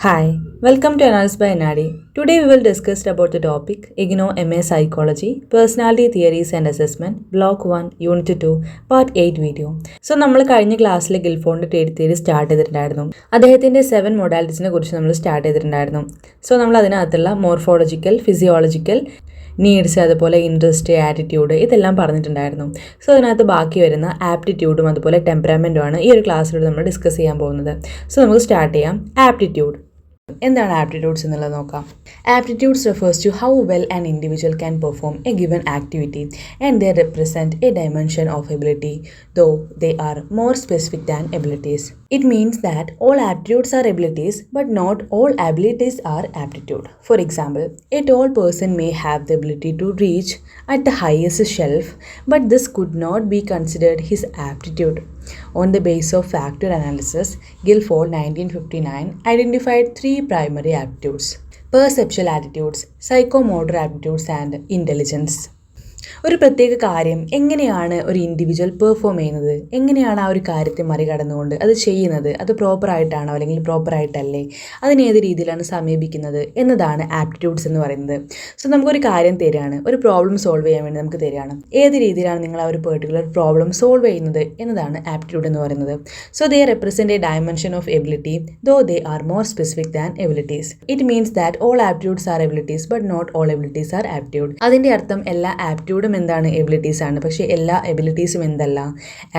Hi, welcome to Analysis by Nadi. Today we will discuss about the topic Ignou MA Psychology, Personality Theories and Assessment, Block 1, Unit 2, Part 8 video. So നമ്മൾ കഴിഞ്ഞ ക്ലാസ്സിൽ ഗിൽഫോർഡിൻ്റെ trade theory start ചെയ്തിട്ടുണ്ടായിരുന്നു. അദ്ദേഹത്തിൻ്റെ 7 മൊഡാലിറ്റീസിനെ കുറിച്ച് നമ്മൾ start ചെയ്തിട്ടുണ്ടായിരുന്നു. So നമ്മൾ അതിനകത്തുള്ള മോർഫോളജിക്കൽ, ഫിസിയോളജിക്കൽ, നീഡ്സ്, അതുപോലെ ഇൻട്രസ്റ്റ്, ആറ്റിറ്റ്യൂഡ് ഇതെല്ലാം പറഞ്ഞിട്ടുണ്ടായിരുന്നു. സോ അതിനകത്ത് ബാക്കി വരുന്ന ആപ്റ്റിറ്റ്യൂഡും അതുപോലെ ടെമ്പറാമെൻറ്റുമാണ് ഈ ഒരു ക്ലാസ്സിലൂടെ നമ്മൾ ഡിസ്കസ് ചെയ്യാൻ പോകുന്നത്. സോ നമുക്ക് സ്റ്റാർട്ട് ചെയ്യാം. ആപ്റ്റിറ്റ്യൂഡ് എന്താണ് ആപ്റ്റിറ്റ്യൂഡ്സ് എന്നുള്ളത് നോക്കാം. Aptitudes refers to how well an individual can perform a given activity and they represent a dimension of ability though they are more specific than abilities. It means that all aptitudes are abilities, but not all abilities are aptitude. For example, a tall person may have the ability to reach at the highest shelf, but this could not be considered his aptitude. On the basis of factor analysis, Guilford 1959 identified 3 primary aptitudes: perceptual attitudes, psychomotor aptitudes, and intelligence. ഒരു പ്രത്യേക കാര്യം എങ്ങനെയാണ് ഒരു individual perform ചെയ്യുന്നത്, എങ്ങനെയാണ് ആ ഒരു കാര്യത്തെ മറികടന്നുകൊണ്ട് അത് ചെയ്യുന്നത്, അത് പ്രോപ്പറായിട്ടാണോ അല്ലെങ്കിൽ പ്രോപ്പറായിട്ടല്ലേ, അതിനേത് രീതിയിലാണ് സമീപിക്കുന്നത് എന്നതാണ് ആപ്റ്റിറ്റ്യൂഡ്സ് എന്ന് പറയുന്നത്. സോ നമുക്കൊരു കാര്യം തരികയാണ്, ഒരു പ്രോബ്ലം സോൾവ് ചെയ്യാൻ വേണ്ടി നമുക്ക് തരികയാണ്. ഏത് രീതിയിലാണ് നിങ്ങൾ ആ ഒരു പെർട്ടിക്കുലർ പ്രോബ്ലം സോൾവ് ചെയ്യുന്നത് എന്നതാണ് ആപ്റ്റിറ്റ്യൂഡ് എന്ന് പറയുന്നത്. So they represent a dimension of ability though they are more specific than abilities. It means that all aptitudes are abilities but not all abilities are aptitude. അതിൻ്റെ അർത്ഥം എല്ലാ ആപ്റ്റിറ്റ്യൂഡും എന്താണ്, abilities ആണ്, പക്ഷേ എല്ലാ എബിലിറ്റീസും എന്തല്ല,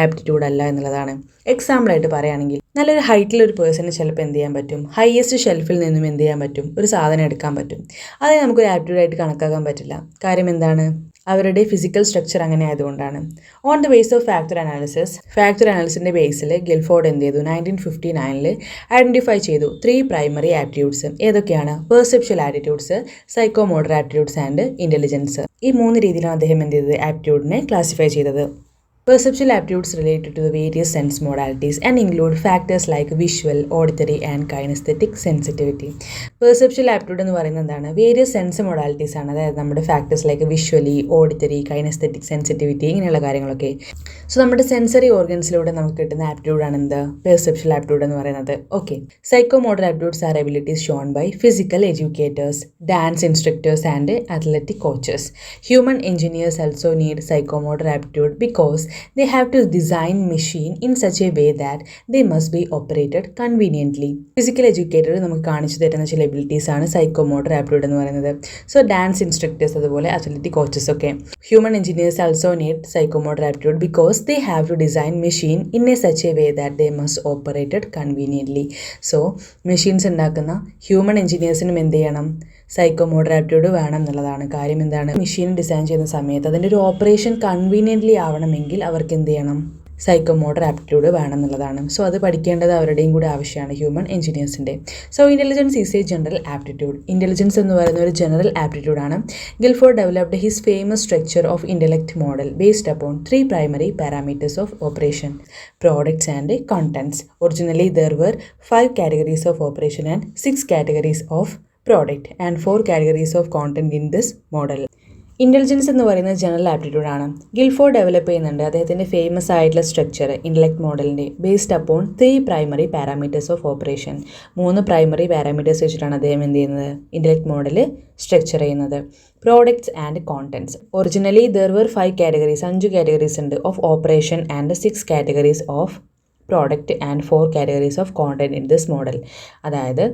ആപ്റ്റിറ്റ്യൂഡ് അല്ല എന്നുള്ളതാണ്. എക്സാമ്പിളായിട്ട് പറയുകയാണെങ്കിൽ നല്ലൊരു ഹൈറ്റിലൊരു പേഴ്സണ് ചിലപ്പോൾ എന്ത് ചെയ്യാൻ പറ്റും, ഹയസ്റ്റ് ഷെൽഫിൽ നിന്നും എന്ത് ചെയ്യാൻ പറ്റും, ഒരു സാധനം എടുക്കാൻ പറ്റും. അത് നമുക്കൊരു ആപ്റ്റിറ്റ്യൂഡായിട്ട് കണക്കാക്കാൻ പറ്റില്ല. കാര്യം എന്താണ്, അവരുടെ ഫിസിക്കൽ സ്ട്രക്ചർ അങ്ങനെ ആയതുകൊണ്ടാണ്. On the base of factor അനാലിസിൻ്റെ ബേസിൽ ഗിൽഫോർഡ് എന്ത് ചെയ്തു, 1959 ഐഡൻറ്റിഫൈ ചെയ്തു 3 പ്രൈമറി ആപ്റ്റിറ്റ്യൂഡ്സ്. ഏതൊക്കെയാണ്? Perceptual attitudes, psychomotor attitudes and intelligence. ഈ 3 രീതിയിലാണ് അദ്ദേഹം എന്ത് ചെയ്തത്, ആപ്റ്റിറ്റ്യൂഡിനെ ക്ലാസിഫൈ ചെയ്തത്. Perceptual aptitudes related to the various sense modalities and include factors like visual, auditory and kinesthetic sensitivity. Perceptual aptitude എന്ന് പറയുന്നത് എന്താണ്, വേരിയസ് സെൻസ് മൊഡാലിറ്റീസ് ആണ്. അതായത് നമ്മുടെ factors like visually, auditory, kinesthetic sensitivity ഇങ്ങനെയുള്ള കാര്യങ്ങളൊക്കെ. സോ നമ്മുടെ സെൻസറി ഓർഗൻസിലൂടെ നമുക്ക് കിട്ടുന്ന ആപ്റ്റിറ്റ്യൂഡാണ് എന്ത്, പെർസെപ്ച്വൽ ആപ്റ്റിറ്റ്യൂഡ് എന്ന് പറയുന്നത്. Okay, psychomotor aptitudes are abilities shown by physical educators, dance instructors and athletic coaches. Human engineers also need psychomotor aptitude because they have to design machine in such a way that they must be operated conveniently. Physical educator നമുക്ക് കാണിച്ചു തരുന്ന ചില abilities ആണ് psychomotor aptitude എന്ന് പറയുന്നത്. So dance instructors അതുപോലെ athletic coaches ഒക്കെ. Human engineers also need psychomotor aptitude because they have to design machine in a such a way that they must operated conveniently. So machines ഉണ്ടാക്കുന്ന human എഞ്ചിനീയേഴ്സിനും എന്ത് ചെയ്യണം, psychomotor aptitude വേണം എന്നുള്ളതാണ്. കാര്യം എന്താണ്, machine design ചെയ്യുന്ന സമയത്ത് അതിൻ്റെ ഒരു ഓപ്പറേഷൻ കൺവീനിയൻ്റ്ലി ആവണമെങ്കിൽ അവർക്ക് എന്ത് ചെയ്യണം, സൈക്കോമോട്ടർ ആപ്റ്റിറ്റ്യൂഡ് വേണം എന്നുള്ളതാണ്. സോ അത് പഠിക്കേണ്ടത് അവരുടെയും കൂടി ആവശ്യമാണ്, ഹ്യൂമൻ എഞ്ചിനീയേഴ്സിൻ്റെ. So intelligence is a general aptitude. Intelligence എന്ന് പറയുന്ന ഒരു ജനറൽ ആപ്റ്റിറ്റ്യൂഡാണ്. Guilford developed his famous structure of intellect model based upon 3 primary parameters of operation, products and contents. Originally there were 5 categories of operation and 6 categories of product and 4 categories of content in this model. Intelligence എന്ന് പറയുന്നത് general ആപ്റ്റിറ്റ്യൂഡാണ്. Guilford develop ചെയ്യുന്നുണ്ട് അദ്ദേഹത്തിൻ്റെ famous ആയിട്ടുള്ള structure intellect മോഡലിൻ്റെ based upon 3 primary parameters of operation. 3 primary parameters വെച്ചിട്ടാണ് അദ്ദേഹം എന്ത് ചെയ്യുന്നത്, ഇൻ്റലക്ട് മോഡൽ സ്ട്രക്ചർ ചെയ്യുന്നത്. Products and contents. Originally there were 5 categories, 5 categories ഉണ്ട് of operation and 6 categories of product and 4 categories of content in this model. അതായത്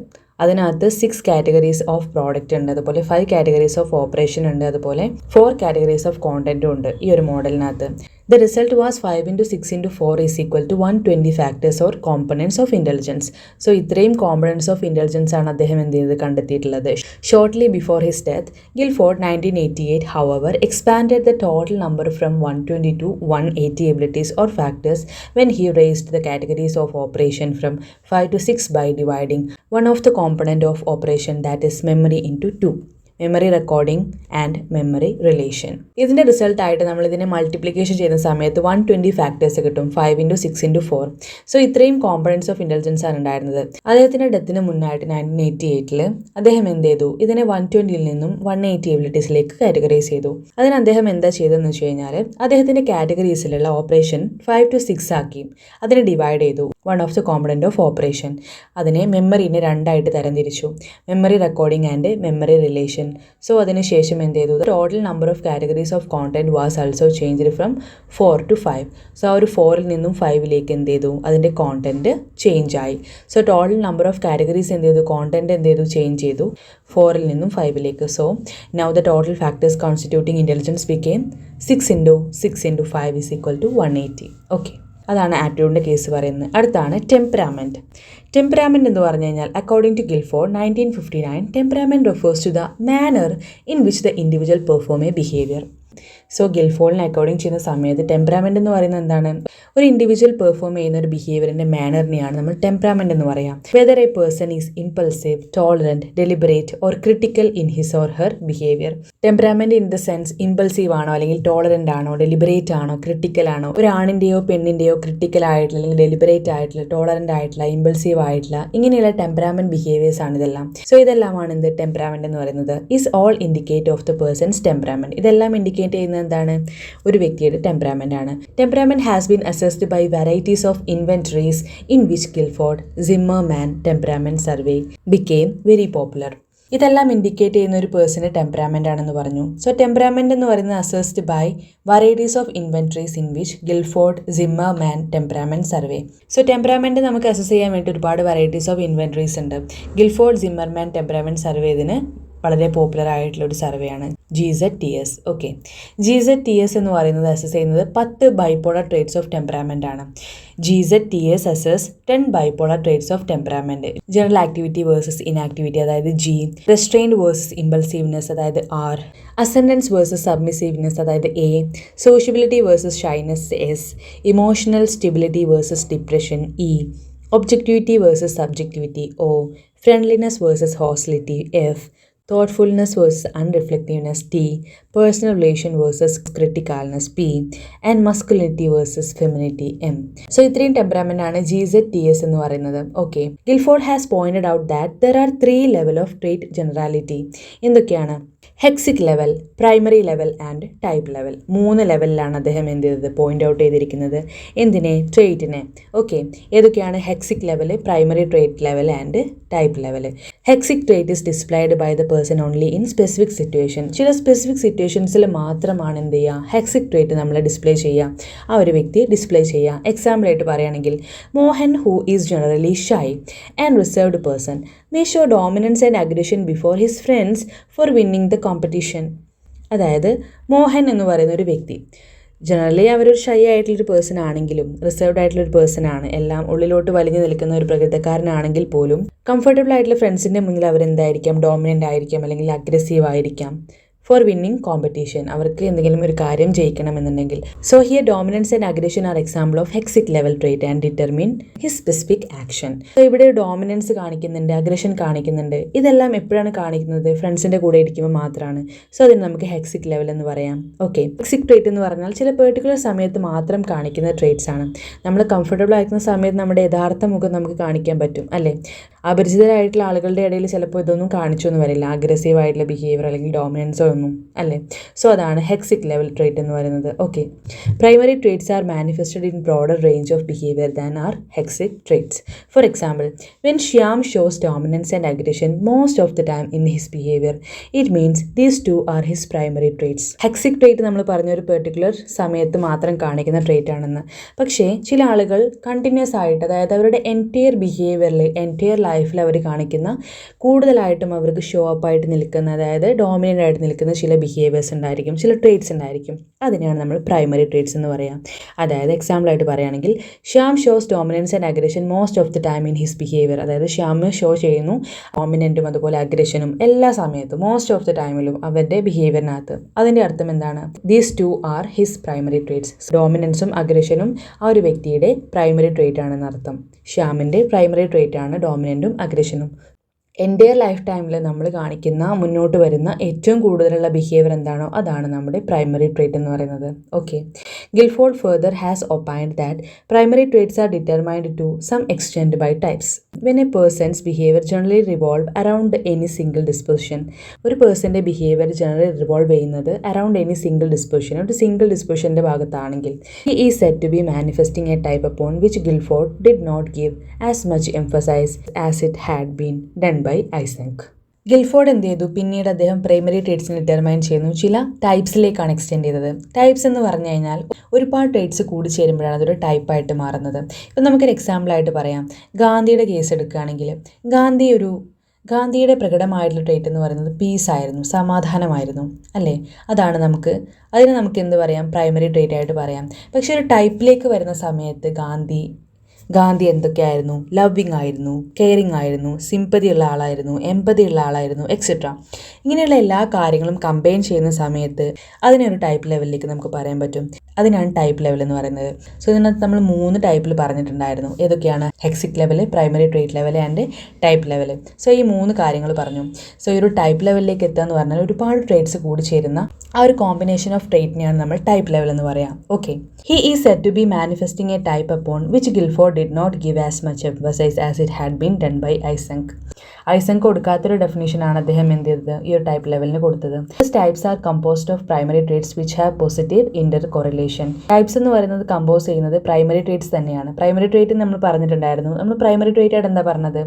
അതിനകത്ത് 6 categories of product ഉണ്ട്, അതുപോലെ 5 കാറ്റഗറീസ് ഓഫ് ഓപ്പറേഷൻ ഉണ്ട്, അതുപോലെ 4 കാറ്റഗറീസ് ഓഫ് കോണ്ടൻറ്റും ഉണ്ട് ഈ ഒരു മോഡലിനകത്ത്. The result was 5 into 6 into 4 is equal to 120 factors or components of intelligence. So ഇത്രയും components of intelligence ആണ് അദ്ദേഹം എന്ത് ചെയ്തത്, കണ്ടെത്തിയിട്ടുള്ളത്. Shortly before his death, Guilford 1988 however expanded the total number from 120 to 180 abilities or factors when he raised the categories of operation from 5 to 6 by dividing one of the component of operation, that is memory, into 2. Memory recording and memory relation. ഇതിൻ്റെ റിസൾട്ടായിട്ട് നമ്മളിതിനെ multiplication ചെയ്യുന്ന സമയത്ത് 120 factors കിട്ടും, 5 into 6 into 4. So ഇത്രയും components of intelligence ആണ് ഉണ്ടായിരുന്നത്. അദ്ദേഹത്തിൻ്റെ ഡെത്തിന് മുന്നായിട്ട് 1988 അദ്ദേഹം എന്ത് ചെയ്തു, ഇതിനെ 120ൽ നിന്നും 180 എബിലിറ്റീസിലേക്ക് കാറ്റഗറൈസ് ചെയ്തു. അതിന് അദ്ദേഹം എന്താ ചെയ്തതെന്ന് വെച്ച് കഴിഞ്ഞാൽ അദ്ദേഹത്തിൻ്റെ കാറ്റഗറീസിലുള്ള ഓപ്പറേഷൻ 5 to 6 ആക്കി അതിനെ ഡിവൈഡ് ചെയ്തു. One of the component of operation. അതിനെ മെമ്മറിനെ രണ്ടായിട്ട് തരംതിരിച്ചു, memory recording and memory relation. So അതിനുശേഷം എന്ത് ചെയ്തു, total number of categories of content was also changed from 4 to 5. So ആ ഒരു 4ൽ നിന്നും 5ലേക്ക് എന്ത് ചെയ്തു, അതിൻ്റെ കോണ്ടന്റ് ചേഞ്ച് ആയി. So total number of categories എന്ത് ചെയ്തു, കോണ്ടന്റ് എന്ത് ചെയ്തു, ചേഞ്ച് ചെയ്തു 4ൽ നിന്നും 5ലേക്ക്. So now the total factors constituting intelligence became 6 into 6 into 5 is equal to 180. Okay, അതാണ് ആപ്റ്റിറ്റ്യൂഡിൻ്റെ കേസ് പറയുന്നത്. അടുത്താണ് ടെമ്പറാമെൻറ്റ്. ടെമ്പറാമെൻറ്റ് എന്ന് പറഞ്ഞു കഴിഞ്ഞാൽ according to Guilford 1959, temperament refers to the manner in which the individual perform a behaviour. So ഗിൽഫോർഡിനെ according ചെയ്യുന്ന സമയത്ത് ടെമ്പറാമെൻ്റ് എന്ന് പറയുന്നത് എന്താണ്, ഒരു ഇൻഡിവിജ്വൽ പെർഫോം ചെയ്യുന്ന ഒരു ബിഹേവിയറിൻ്റെ മാനറിനെയാണ് നമ്മൾ ടെമ്പറാമെൻ്റ് എന്ന് പറയാം. Whether a person is impulsive, tolerant, deliberate or critical in his or her behaviour. Temperament in the sense impulsive ആണോ, അല്ലെങ്കിൽ ടോളറൻ്റ് ആണോ, ഡെലിബറേറ്റ് ആണോ, ക്രിട്ടിക്കൽ ആണോ. ഒരു ആണിൻ്റെയോ പെണ്ണിൻ്റെയോ ക്രിട്ടിക്കൽ ആയിട്ടുള്ള, അല്ലെങ്കിൽ ഡെലിബറേറ്റ് ആയിട്ടുള്ള, ടോളറൻ്റ് ആയിട്ടുള്ള, ഇമ്പൾസീവ് ആയിട്ടുള്ള, ഇങ്ങനെയുള്ള ടെമ്പറാമെൻറ്റ് ബിഹേവിയേഴ്സ് ആണ് ഇതെല്ലാം. സോ ഇതെല്ലാമാണ് എന്ത് ടെമ്പറാമെൻ്റ് എന്ന് പറയുന്നത്. Is all indicate of the person's temperament. ഇതെല്ലാം ഇൻഡിക്കേറ്റ് ചെയ്യുന്നത് എന്താണ്, ഒരു വ്യക്തിയുടെ ടെമ്പറാമെൻ്റ് ആണ്. Temperament has been assessed by varieties of inventories in which Guilford Zimmerman temperament survey became very popular. ഇതെല്ലാം ഇൻഡിക്കേറ്റ് ചെയ്യുന്ന ഒരു പേഴ്സൻ്റെ ടെമ്പറാമെൻ്റ് ആണെന്ന് പറഞ്ഞു. സോ ടെമ്പറാമെൻ്റ് എന്ന് പറയുന്നത് assessed by varieties of inventories in which Guilford Zimmerman temperament survey. So temperament നമുക്ക് assess ചെയ്യാൻ വേണ്ടി ഒരുപാട് വെറൈറ്റീസ് ഓഫ് ഇൻവെൻറ്ററീസ് ഉണ്ട്. ഗിൽഫോർഡ് സിമ്മർമാൻ ടെമ്പറാമെൻറ്റ് സർവേ ഇതിന് വളരെ പോപ്പുലർ ആയിട്ടുള്ള ഒരു സർവേയാണ്, GZTS. ഓക്കെ, GZTS എന്ന് പറയുന്നത് അസസ് ചെയ്യുന്നത് 10 ബൈപോളർ ട്രേറ്റ്സ് ഓഫ് ടെമ്പറാമെൻ്റ് ആണ്. GZTS assess 10 bipolar traits of temperament. General activity versus inactivity, അതായത് G. റെസ്ട്രെയിൻഡ് വേഴ്സസ് ഇമ്പൾസീവ്നെസ്, അതായത് R. അസെൻഡൻസ് വേഴ്സസ് സബ്മിസീവ്നെസ്, അതായത് A. Sociability versus shyness, S. Emotional stability versus depression, E. Objectivity versus subjectivity, O. Friendliness versus hostility, F. thoughtfulness versus unreflectiveness, T. personal relation versus criticalness, P. and masculinity versus femininity, M. So ഇത്രയും ടെമ്പറാമെൻ്റ് ആണ് GZTS എന്ന് പറയുന്നത്. Okay, Guilford has pointed out that there are 3 level of trait generality. എന്തൊക്കെയാണ്? Hexic level, primary level and type level. 3 ലെവലിലാണ് അദ്ദേഹം എന്ത് ചെയ്തത്, point out ചെയ്തിരിക്കുന്നത്. എന്തിനെ? ട്രേറ്റിനെ. ഓക്കെ, ഏതൊക്കെയാണ്? Hexic level, primary trait level and type level. Hexic trait is displayed by the person only in specific situation. ചില സ്പെസിഫിക് സിറ്റുവേഷൻസിൽ മാത്രമാണ് എന്ത് ചെയ്യുക, ഹെക്സിക് ട്രേറ്റ് നമ്മൾ ഡിസ്പ്ലേ ചെയ്യുക, ആ ഒരു വ്യക്തി ഡിസ്പ്ലേ ചെയ്യുക. എക്സാമ്പിളായിട്ട് പറയുകയാണെങ്കിൽ, Mohan who is generally shy and reserved person may show dominance and aggression before his friends for winning the competition. അതായത് മോഹൻ എന്ന് പറയുന്ന ഒരു വ്യക്തി ജനറലി അവരൊരു ഷൈ ആയിട്ടുള്ളൊരു പേഴ്സൺ ആണെങ്കിലും, റിസർവ്ഡ് ആയിട്ടുള്ളൊരു പേഴ്സൺ ആണ്, എല്ലാം ഉള്ളിലോട്ട് വലിഞ്ഞു നിൽക്കുന്ന ഒരു പ്രകൃതക്കാരനാണെങ്കിൽ പോലും കംഫർട്ടബിൾ ആയിട്ടുള്ള ഫ്രണ്ട്സിൻ്റെ മുന്നിൽ അവരെന്തായിരിക്കാം, ഡോമിനൻ്റ് ആയിരിക്കാം, അല്ലെങ്കിൽ അഗ്രസീവ് ആയിരിക്കാം. ഫോർ വിന്നിങ് കോമ്പറ്റീഷൻ, അവർക്ക് എന്തെങ്കിലും ഒരു കാര്യം ജയിക്കണമെന്നുണ്ടെങ്കിൽ. So here dominance and aggression are example of hexic level trait and determine his specific action. So ഇവിടെ ഡോമിനൻസ് കാണിക്കുന്നുണ്ട്, അഗ്രഷൻ കാണിക്കുന്നുണ്ട്. ഇതെല്ലാം എപ്പോഴാണ് കാണിക്കുന്നത്? ഫ്രണ്ട്സിൻ്റെ കൂടെ ഇരിക്കുമ്പോൾ മാത്രമാണ്. സോ അതിന് നമുക്ക് ഹെക്സിക് ലെവൽ എന്ന് പറയാം. ഓക്കെ, ഹെക്സിക് ട്രേറ്റ് എന്ന് പറഞ്ഞാൽ ചില പെർട്ടിക്കുലർ സമയത്ത് മാത്രം കാണിക്കുന്ന ട്രേറ്റ്സ് ആണ്. നമ്മൾ കംഫർട്ടബിൾ ആയിരിക്കുന്ന സമയത്ത് നമ്മുടെ യഥാർത്ഥ മുഖം നമുക്ക് കാണിക്കാൻ പറ്റും, അല്ലേ? അപരിചിതരായിട്ടുള്ള ആളുകളുടെ ഇടയിൽ ചിലപ്പോൾ ഇതൊന്നും കാണിച്ചൊന്നും വരില്ല, അഗ്രസീവ് ആയിട്ടുള്ള ബിഹേവിയർ അല്ലെങ്കിൽ ഡോമിനൻസോ ഒന്നും, അല്ലേ? സോ അതാണ് ഹെക്സിക് ലെവൽ ട്രേറ്റ് എന്ന് പറയുന്നത്. Okay, primary traits are manifested in broader range of behaviour than are hexic traits. For example, when Shyam shows dominance and aggression most of the time in his behaviour, it means these 2 are his primary traits. Hexic trait നമ്മൾ പറഞ്ഞ ഒരു particular സമയത്ത് മാത്രം കാണിക്കുന്ന trait ആണെന്ന്. പക്ഷേ ചില ആളുകൾ കണ്ടിന്യൂസ് ആയിട്ട്, അതായത് അവരുടെ എൻറ്റയർ ബിഹേവിയറിൽ, എൻറ്റയർ ലൈഫിൽ അവർ കാണിക്കുന്ന, കൂടുതലായിട്ടും അവർക്ക് ഷോ അപ്പ് ആയിട്ട് നിൽക്കുന്ന, അതായത് ഡോമിനൻ്റ് ആയിട്ട് നിൽക്കുന്ന ചില ബിഹേവിയേഴ്സ് ഉണ്ടായിരിക്കും, ചില ട്രേറ്റ്സ് ഉണ്ടായിരിക്കും. അതിനെയാണ് നമ്മൾ പ്രൈമറി ട്രേറ്റ്സ് എന്ന് പറയാം. അതായത് എക്സാമ്പിളായിട്ട് പറയുകയാണെങ്കിൽ, Shyam shows dominance and aggression most of the time in his behaviour. അതായത് ശ്യാം ഷോ ചെയ്യുന്നു ഡോമിനൻറ്റും അതുപോലെ അഗ്രഷനും എല്ലാ സമയത്തും, മോസ്റ്റ് ഓഫ് ദി ടൈമിലും അവരുടെ ബിഹേവിയറിനകത്ത്. അതിൻ്റെ അർത്ഥം എന്താണ്? These 2 are his primary traits. ഡോമിനൻസും അഗ്രഷനും ആ ഒരു വ്യക്തിയുടെ പ്രൈമറി ട്രേറ്റ് ആണെന്ന് അർത്ഥം. ശ്യാമിൻ്റെ പ്രൈമറി ട്രേറ്റ് ആണ് ഡോമിനൻറ്റും അഗ്രഷനും. എൻ്റെയർ ലൈഫ് ടൈമിൽ നമ്മൾ കാണിക്കുന്ന മുന്നോട്ട് വരുന്ന ഏറ്റവും കൂടുതലുള്ള ബിഹേവിയർ എന്താണോ അതാണ് നമ്മുടെ പ്രൈമറി ട്രേറ്റ് എന്ന് പറയുന്നത്. Okay, Guilford further has opined that primary traits are determined to some extend by types when a person's behaviour generally revolve around any single disposition. ഒരു പേഴ്സൻ്റെ ബിഹേവിയർ ജനറലി റിവോൾവ് ചെയ്യുന്നത് around any single disposition, ഒരു single ഡിസ്പോസിഷൻ്റെ ഭാഗത്താണെങ്കിൽ he is said to be manifesting a type upon which Guilford did not give as much emphasise as it had been done by Eysenck. Guilford എന്ത് ചെയ്തു, പിന്നീട് അദ്ദേഹം primary ട്രേറ്റ്സിനെ determine ചെയ്യുന്നു, ചില ടൈപ്സിലേക്കാണ് extend ചെയ്തത്. ടൈപ്സ് എന്ന് പറഞ്ഞു കഴിഞ്ഞാൽ ഒരുപാട് ട്രേറ്റ്സ് കൂടി ചേരുമ്പോഴാണ് അതൊരു ടൈപ്പായിട്ട് മാറുന്നത്. ഇപ്പം നമുക്കൊരു എക്സാമ്പിളായിട്ട് പറയാം, ഗാന്ധിയുടെ കേസ് എടുക്കുകയാണെങ്കിൽ ഗാന്ധിയുടെ പ്രകടമായിട്ടുള്ള ട്രേറ്റ് എന്ന് പറയുന്നത് പീസ് ആയിരുന്നു, സമാധാനമായിരുന്നു അല്ലേ. അതിന് നമുക്ക് എന്ത് പറയാം, പ്രൈമറി ട്രേറ്റ് ആയിട്ട് പറയാം. പക്ഷേ ഒരു ടൈപ്പിലേക്ക് വരുന്ന സമയത്ത് ഗാന്ധി എന്തൊക്കെയായിരുന്നു, ലവിങ് ആയിരുന്നു, കെയറിങ് ആയിരുന്നു, സിമ്പതി ഉള്ള ആളായിരുന്നു, എമ്പതി ഉള്ള ആളായിരുന്നു, എക്സെട്ര. ഇങ്ങനെയുള്ള എല്ലാ കാര്യങ്ങളും കമ്പൈൻ ചെയ്യുന്ന സമയത്ത് അതിനെ ഒരു ടൈപ്പ് ലെവലിലേക്ക് നമുക്ക് പറയാൻ പറ്റും. അതിനാണ് ടൈപ്പ് ലെവൽ എന്ന് പറയുന്നത്. സോ ഇതിനകത്ത് നമ്മൾ 3 ടൈപ്പിൽ പറഞ്ഞിട്ടുണ്ടായിരുന്നു. ഏതൊക്കെയാണ്? Hexic level, primary trait level and type level. So ഈ 3 കാര്യങ്ങൾ പറഞ്ഞു. സോ ഈ ഒരു ടൈപ്പ് ലെവലിലേക്ക് എത്തുക എന്ന് പറഞ്ഞാൽ ഒരുപാട് ട്രേറ്റ്സ് കൂടി ചേരുന്ന ആ ഒരു കോമ്പിനേഷൻ ഓഫ് ട്രേറ്റിനെയാണ് നമ്മൾ ടൈപ്പ് ലെവൽ എന്ന് പറയാം. Okay, he is said to be manifesting a type upon which Guilford did not give as much emphasis as it had been done by Eysenck. Eysenck കൊടുക്കാത്തൊരു ഡെഫിനിഷനാണ് അദ്ദേഹം എന്ത് ചെയ്തത്, ഈ ഒരു ടൈപ്പ് ലെവലിന് കൊടുത്തത്. Types are composed of primary traits which have positive intercorrelation. Types എന്ന് പറയുന്നത് കമ്പോസ് ചെയ്യുന്നത് പ്രൈമറി ട്രേറ്റ്സ് തന്നെയാണ്. പ്രൈമറി ട്രേറ്റ് നമ്മൾ പറഞ്ഞിട്ടുണ്ടായിരുന്നു. നമ്മൾ പ്രൈമറി ട്രേറ്റ് ആയിട്ട് എന്താ പറഞ്ഞത്,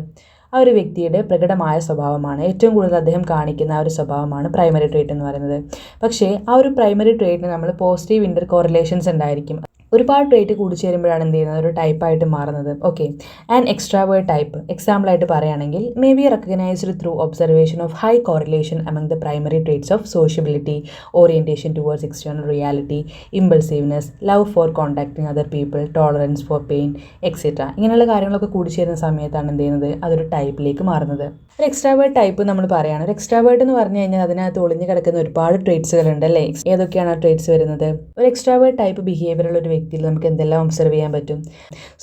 ആ ഒരു വ്യക്തിയുടെ പ്രകടമായ സ്വഭാവമാണ്, ഏറ്റവും കൂടുതൽ അദ്ദേഹം കാണിക്കുന്ന ആ ഒരു സ്വഭാവമാണ് പ്രൈമറി ട്രേറ്റ് എന്ന് പറയുന്നത്. പക്ഷേ ആ ഒരു പ്രൈമറി ട്രേറ്റിന് നമ്മൾ പോസിറ്റീവ് ഇന്റർ കോറിലേഷൻസ് ഉണ്ടായിരിക്കും. ഒരുപാട് ട്രേറ്റ് കൂടിച്ചേരുമ്പോഴാണ് എന്ത് ചെയ്യുന്നത്, ഒരു ടൈപ്പായിട്ട് മാറുന്നത്. ഓക്കെ, ആൻഡ് എക്സ്ട്രാവേർഡ് ടൈപ്പ് എക്സാമ്പിളായിട്ട് പറയുകയാണെങ്കിൽ may be recognised through observation of high correlation among the primary traits of sociability, orientation towards external reality, impulsiveness, love for contacting other people, tolerance four pain, etcetera. ഇങ്ങനെയുള്ള കാര്യങ്ങളൊക്കെ കൂടിച്ചേരുന്ന സമയത്താണ് എന്ത് ചെയ്യുന്നത്, അതൊരു ടൈപ്പിലേക്ക് മാറുന്നത്. ഒരു എക്സ്ട്രാവേർഡ് ടൈപ്പ് നമ്മൾ പറയുകയാണ്. ഒരു എക്സ്ട്രാവേർഡ് എന്ന് പറഞ്ഞു കഴിഞ്ഞാൽ അതിനകത്ത് ഒളിഞ്ഞു കിടക്കുന്ന ഒരുപാട് ട്രേറ്റ്സുകളുണ്ട് അല്ലേ. ഏതൊക്കെയാണ് ആ ട്രേറ്റ്സ് വരുന്നത്? ഒരു എക്സ്ട്രാവേർഡ് ടൈപ്പ് ബിഹേവിയറുള്ള ഒരു വ്യക്തിയിൽ നമുക്ക് എന്തെല്ലാം ഒബ്സർവ് ചെയ്യാൻ പറ്റും?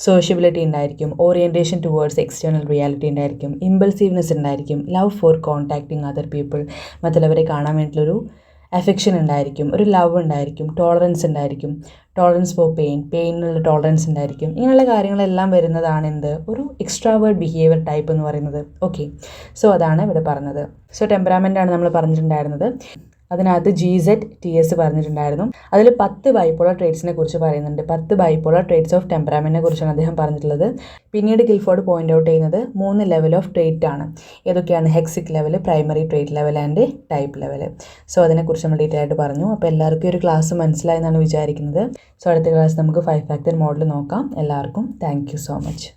സോഷ്യബിലിറ്റി ഉണ്ടായിരിക്കും, ഓറിയൻറ്റേഷൻ ടുവേർഡ്സ് എക്സ്റ്റേണൽ റിയാലിറ്റി ഉണ്ടായിരിക്കും, ഇമ്പൾസീവ്നെസ് ഉണ്ടായിരിക്കും, love for contacting other people, മറ്റുള്ളവരെ കാണാൻ വേണ്ടിയിട്ടുള്ളൊരു അഫെക്ഷൻ ഉണ്ടായിരിക്കും, ഒരു ലവ് ഉണ്ടായിരിക്കും, ടോളറൻസ് ഉണ്ടായിരിക്കും, ടോളറൻസ് ഫോർ പെയിനുള്ള ടോളറൻസ് ഉണ്ടായിരിക്കും. ഇങ്ങനെയുള്ള കാര്യങ്ങളെല്ലാം വരുന്നതാണ് എന്ത്, ഒരു എക്സ്ട്രാവേർഡ് ബിഹേവിയർ ടൈപ്പ് എന്ന് പറയുന്നത്. ഓക്കെ, സോ അതാണ് ഇവിടെ പറഞ്ഞത്. സോ ടെമ്പറാമെൻ്റ് ആണ് നമ്മൾ പറഞ്ഞിട്ടുണ്ടായിരുന്നത്. അതിനകത്ത് GZTS പറഞ്ഞിട്ടുണ്ടായിരുന്നു. അതിൽ 10 ബൈപ്പോളർ ട്രേറ്റ്സിനെ കുറിച്ച് പറയുന്നുണ്ട്. 10 ബൈപ്പോളർ ട്രേറ്റ്സ് ഓഫ് ടെമ്പറാമെൻറ്റിനെ കുറിച്ചാണ് അദ്ദേഹം പറഞ്ഞിട്ടുള്ളത്. പിന്നീട് ഗിൽഫോർഡ് പോയിന്റ് ഔട്ട് ചെയ്യുന്നത് 3 ലെവൽ ഓഫ് ട്രേറ്റ് ആണ്. ഏതൊക്കെയാണ്? Hexic level, primary trait level and type level. So അതിനെക്കുറിച്ച് നമ്മൾ ഡീറ്റെയിൽ ആയിട്ട് പറഞ്ഞു. അപ്പോൾ എല്ലാവർക്കും ഒരു ക്ലാസ് മനസ്സിലായെന്നാണ് വിചാരിക്കുന്നത്. സോ അടുത്ത ക്ലാസ് നമുക്ക് 5 ഫാക്ടർ മോഡൽ നോക്കാം. എല്ലാവർക്കും താങ്ക് യു സോ മച്ച്.